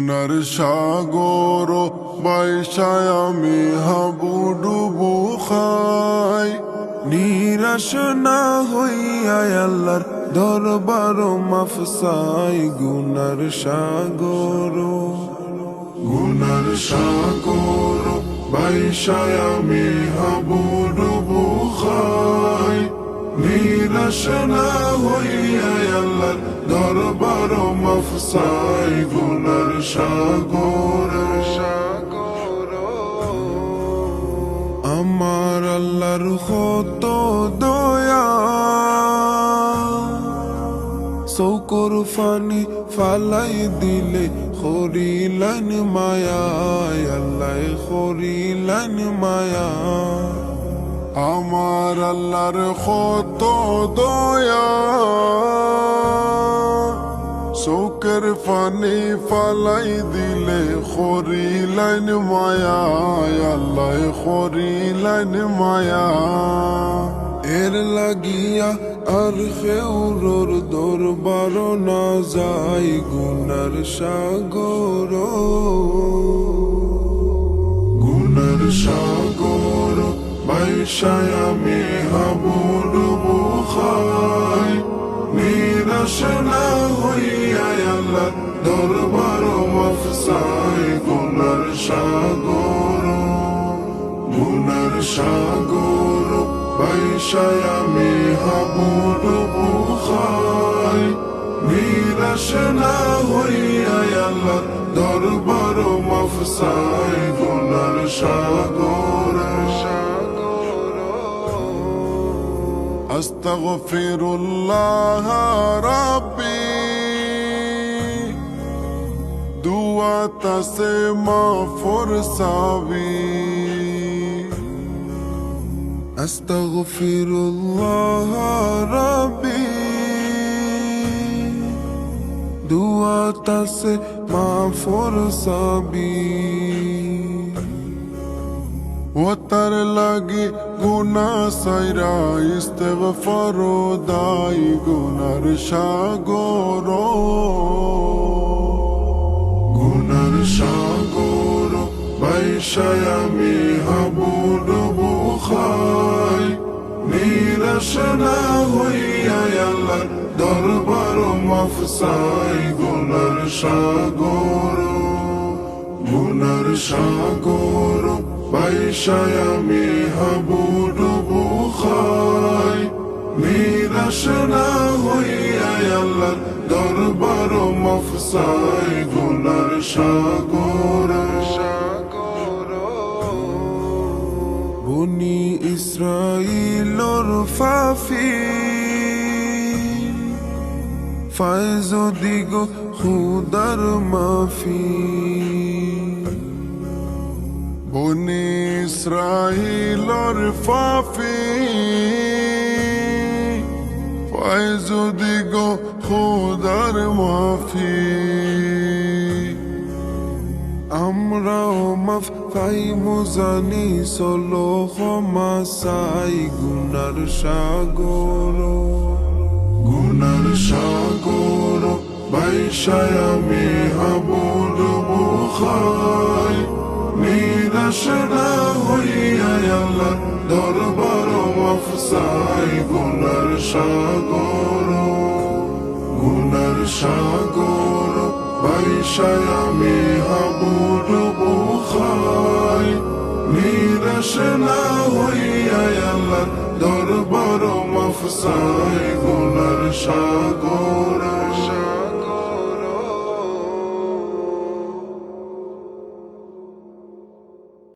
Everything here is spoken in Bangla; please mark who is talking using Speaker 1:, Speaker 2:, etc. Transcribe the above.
Speaker 1: গুনার সাগর বাইসায় আমি হাবুডুবু খাই, নিরাশ না হইয়া আল্লাহর দরবার মাফসাই। গুনার সাগর বাইসায় আমি হাবুডুবু খাই, নিরাশ না হইয়া আল্লাহর দরবার মাফসাই। গুনার সাগর আমার আল্লাহর কত দয়া, চৌকর ফানি ফালাই দিলে খরিলান মায়া, আল্লাহ খরিলান মায়া। আমার আল্লাহর কত দয়া, চৌকের ফানি ফালাই দিলে খরিলান মায়া, আল্লাহ খরিলান মায়া। এর লাগিয়া আর খেউরোর দরবার না যাই। গুনার সাগর বাইসায় আমি হাবুডুবু খাই, নিরাশ না হইয়া আল্লাহর দরবার মাফসাই। গুনার সাগর বাইসায় আমি হাবুডুবু খাই, নিরাশ না হইয়া আল্লাহর দরবার মাফসাই। গুনার সাগর আস্তাগফিরুল্লাহ রাব্বি, দুয়াতাসে মাফুর সাবি। আস্তাগফিরুল্লাহ রাব্বি, দুয়াতাসে মাফুর সাবি। ওতার লাগি গুনা সাইরা ইস্তেগফার দাই। গুনার সাগর বাইসায় আমি হাবুডুবু খাই, নিরাশ না হইয়া আল্লাহর দরবার মাফসাই। গুনার সাগর বাইসায় আমি হাবুডুবু খাই, নিরাশ না হইয়া আল্লাহর দরবার মাফসাই। গুনার সাগর বনি ইসরাইলর ফাফি, ফায়জ দিগো খুদার মাফি। বনি ইসরাইলর ফাফি, ফায়জ দিগো খুদার মাফি। আমরাও মাফ পাই মুজানি চলো ক্ষমা চাই। গুনার সাগর বাইসায় আমি হাবুডুবু খাই, নিরাশ না হইয়া আল্লাহর দরবার মাফসাই। গুনার সাগর বাইসায় আমি হাবুডুবু খাই, নিরাশ না হইয়া আল্লাহর দরবার মাফসাই। গুনার সাগর